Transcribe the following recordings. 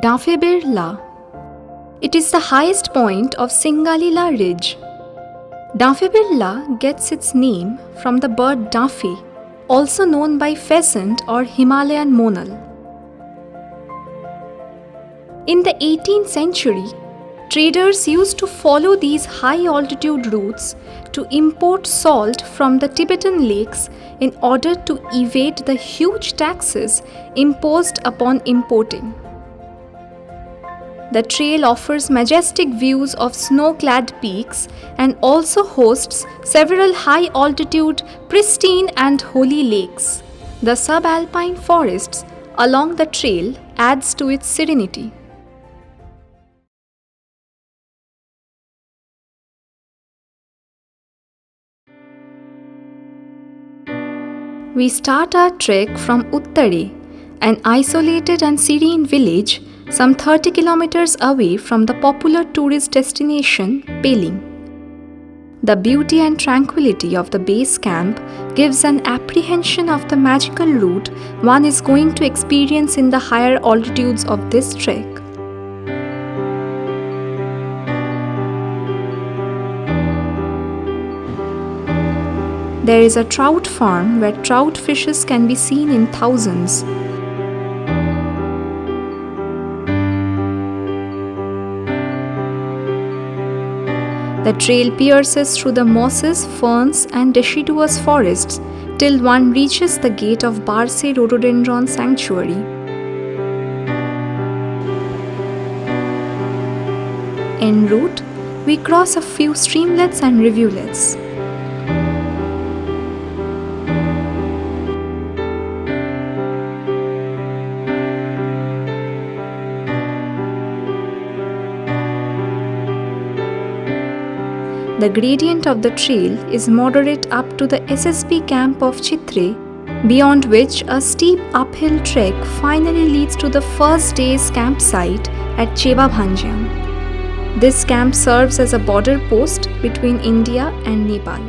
Dafebir La. It is the highest point of Singalila Ridge. Dafebir La gets its name from the bird daffy, also known by pheasant or Himalayan monal. In the 18th century, traders used to follow these high-altitude routes to import salt from the Tibetan lakes in order to evade the huge taxes imposed upon importing. The trail offers majestic views of snow-clad peaks and also hosts several high-altitude, pristine and holy lakes. The subalpine forests along the trail adds to its serenity. We start our trek from Uttare, an isolated and serene village some 30 kilometers away from the popular tourist destination Peling. The beauty and tranquility of the base camp gives an apprehension of the magical route one is going to experience in the higher altitudes of this trek. There is a trout farm where trout fishes can be seen in thousands. The trail pierces through the mosses, ferns and deciduous forests till one reaches the gate of Barse Rhododendron Sanctuary. En route, we cross a few streamlets and rivulets. The gradient of the trail is moderate up to the SSB camp of Chitre, beyond which a steep uphill trek finally leads to the first day's campsite at Cheba Bhanjiang. This camp serves as a border post between India and Nepal.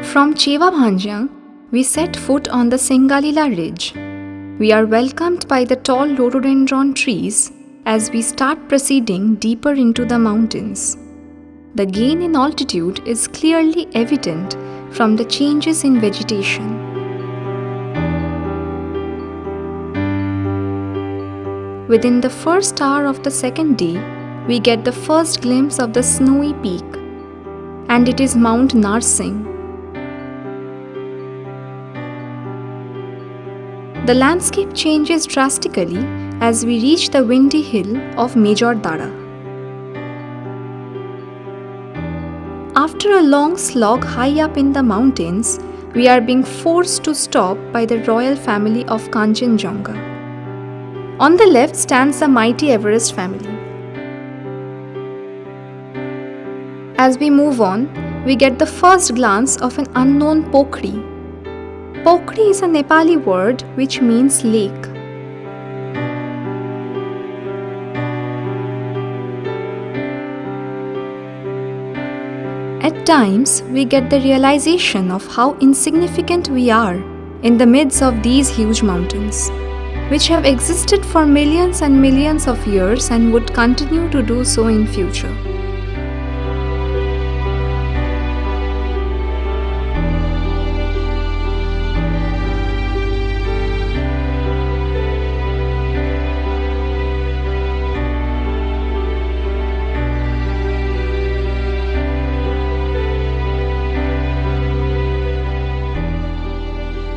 From Cheba Bhanjiang, we set foot on the Singalila Ridge. We are welcomed by the tall rhododendron trees as we start proceeding deeper into the mountains. The gain in altitude is clearly evident from the changes in vegetation. Within the first hour of the second day, we get the first glimpse of the snowy peak, and it is Mount Narsingh. The landscape changes drastically as we reach the windy hill of Major Dara. After a long slog high up in the mountains, we are being forced to stop by the royal family of Kanchenjunga. On the left stands the mighty Everest family. As we move on, we get the first glance of an unknown Pokhri. Pokhri is a Nepali word which means lake. At times, we get the realization of how insignificant we are in the midst of these huge mountains, which have existed for millions and millions of years and would continue to do so in future.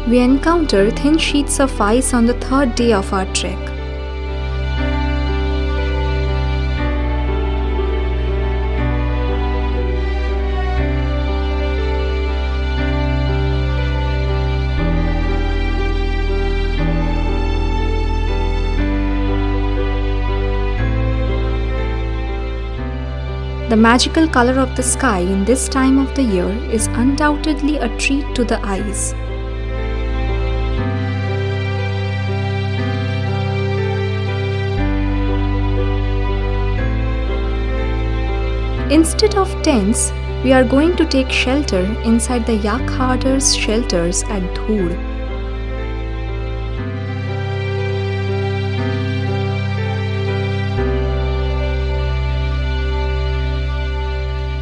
We encounter thin sheets of ice on the third day of our trek. The magical color of the sky in this time of the year is undoubtedly a treat to the eyes. Instead of tents, we are going to take shelter inside the yak herders' shelters at Dhur.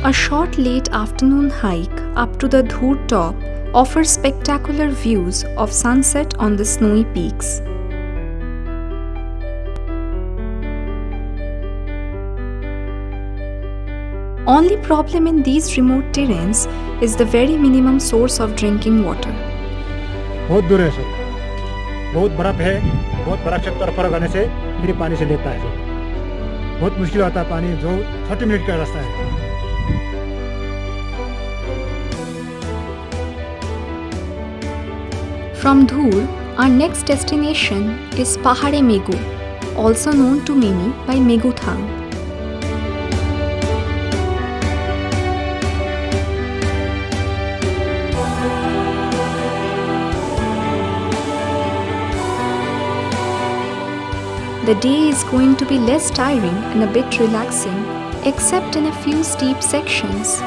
A short late afternoon hike up to the Dhur top offers spectacular views of sunset on the snowy peaks. Only problem in these remote terrains is the very minimum source of drinking water. बहुत दूर है sir, बहुत बर्फ है, बहुत बर्फ से तरफ रहने से फिर पानी से लेता है सर, बहुत मुश्किल होता है पानी, जो 30 मिनट का रास्ता है। From Dhur, our next destination is Pahare Megu, also known to many by Meguthang. The day is going to be less tiring and a bit relaxing, except in a few steep sections.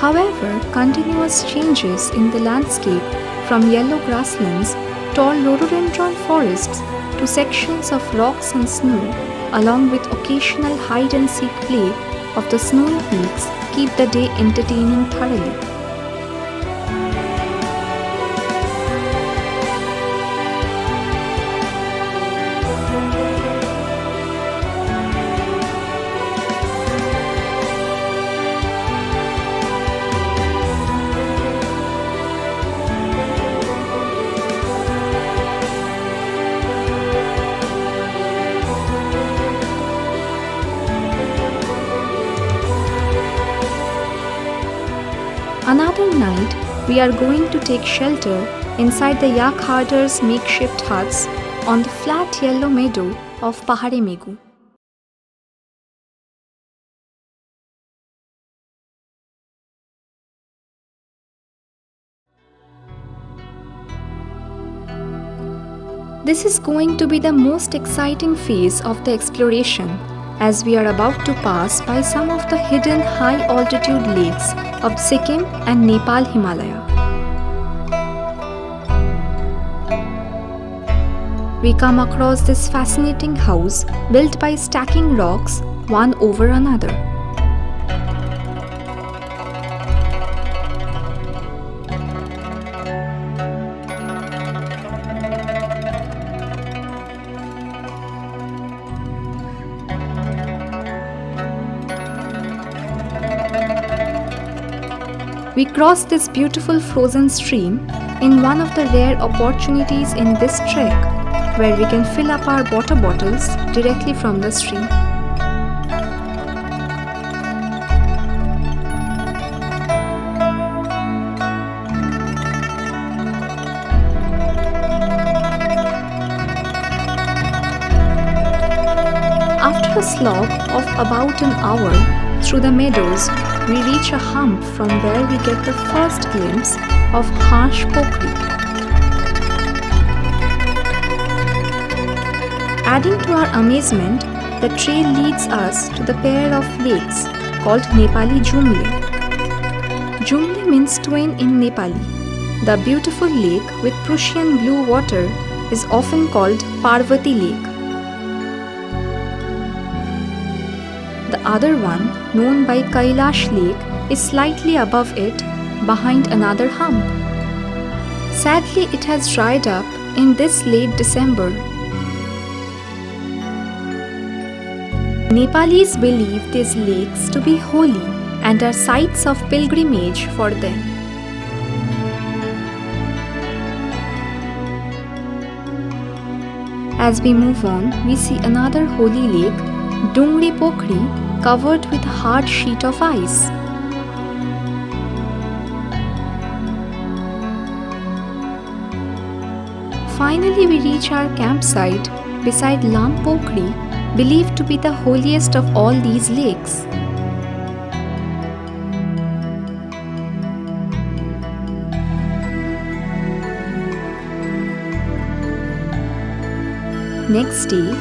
However, continuous changes in the landscape from yellow grasslands, tall rhododendron forests to sections of rocks and snow, along with occasional hide-and-seek play of the snowy peaks, keep the day entertaining thoroughly. Another night, we are going to take shelter inside the yak herders' makeshift huts on the flat yellow meadow of Pahare Megu. This is going to be the most exciting phase of the exploration, as we are about to pass by some of the hidden high-altitude lakes of Sikkim and Nepal Himalaya. We come across this fascinating house built by stacking rocks one over another. We cross this beautiful frozen stream in one of the rare opportunities in this trek, where we can fill up our water bottles directly from the stream. After a slog of about an hour through the meadows, we reach a hump from where we get the first glimpse of Hash Pokri. Adding to our amazement, the trail leads us to the pair of lakes called Nepali Jumle. Jumle means twin in Nepali. The beautiful lake with Prussian blue water is often called Parvati Lake. The other one, known by Kailash Lake, is slightly above it, behind another hump. Sadly, it has dried up in this late December. Nepalis believe these lakes to be holy and are sites of pilgrimage for them. As we move on, we see another holy lake, Dungri Pokri, covered with a hard sheet of ice. Finally, we reach our campsite beside Lam Pokri, believed to be the holiest of all these lakes. Next day,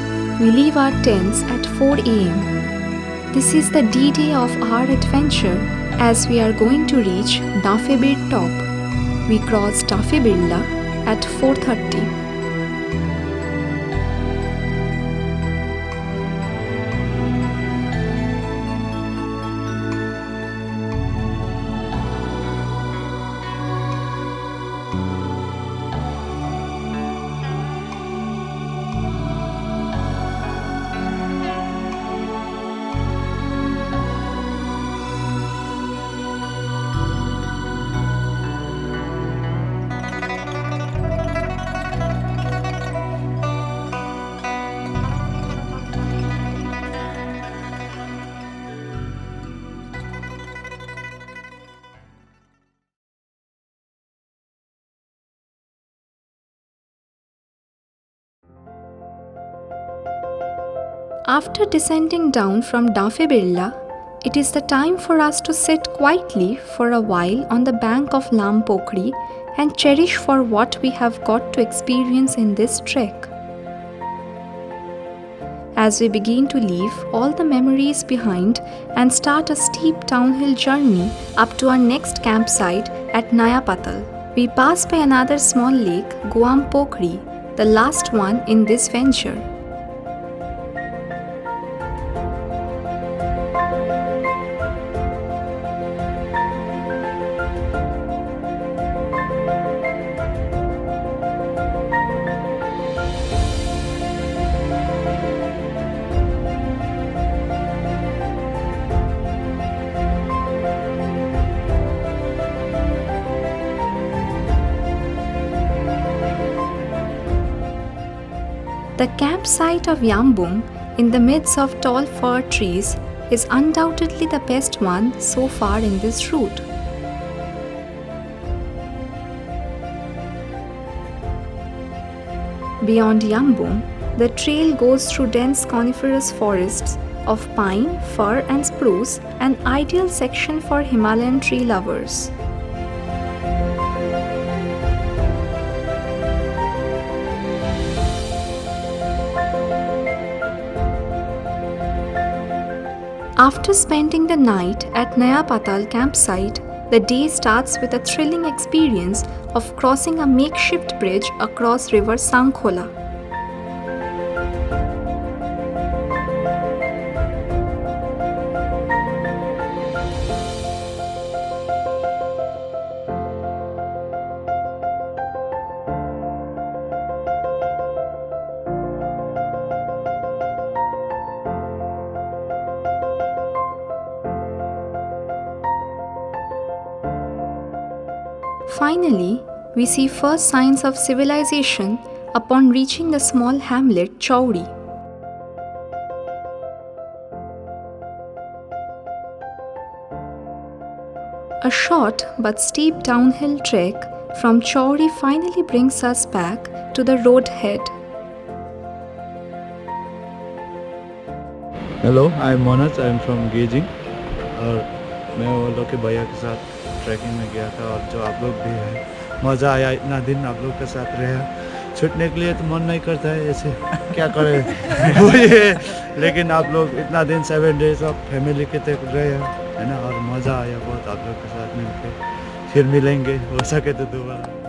we leave our tents at 4 am. This is the D-Day of our adventure as we are going to reach Dafebir top. We cross Dafebirla at 4:30. After descending down from Dafebirla, it is the time for us to sit quietly for a while on the bank of Lampokri and cherish for what we have got to experience in this trek. As we begin to leave all the memories behind and start a steep downhill journey up to our next campsite at Nayapatal, we pass by another small lake, Guampokri, the last one in this venture. The campsite of Yambung, in the midst of tall fir trees, is undoubtedly the best one so far in this route. Beyond Yambung, the trail goes through dense coniferous forests of pine, fir and spruce, an ideal section for Himalayan tree lovers. After spending the night at Nayapatal campsite, the day starts with a thrilling experience of crossing a makeshift bridge across river Sankhola. Finally, we see first signs of civilization upon reaching the small hamlet Chauri. A short but steep downhill trek from Chauri finally brings us back to the roadhead. Hello I am Manoj, I am from Geyzing और मैं वो लोग के भैया के साथ trekking में गया था और जो आप लोग भी हैं, मज़ा आया। इतना दिन आप लोग के साथ रहा, छूटने के लिए तो मन नहीं करता है, ऐसे क्या करें लेकिन आप लोग इतना दिन 7 डेज ऑफ फैमिली के तक रहे है ना, और मज़ा आया बहुत आप लोग के साथ मिलकर। फिर मिलेंगे हो सके तो दोबारा।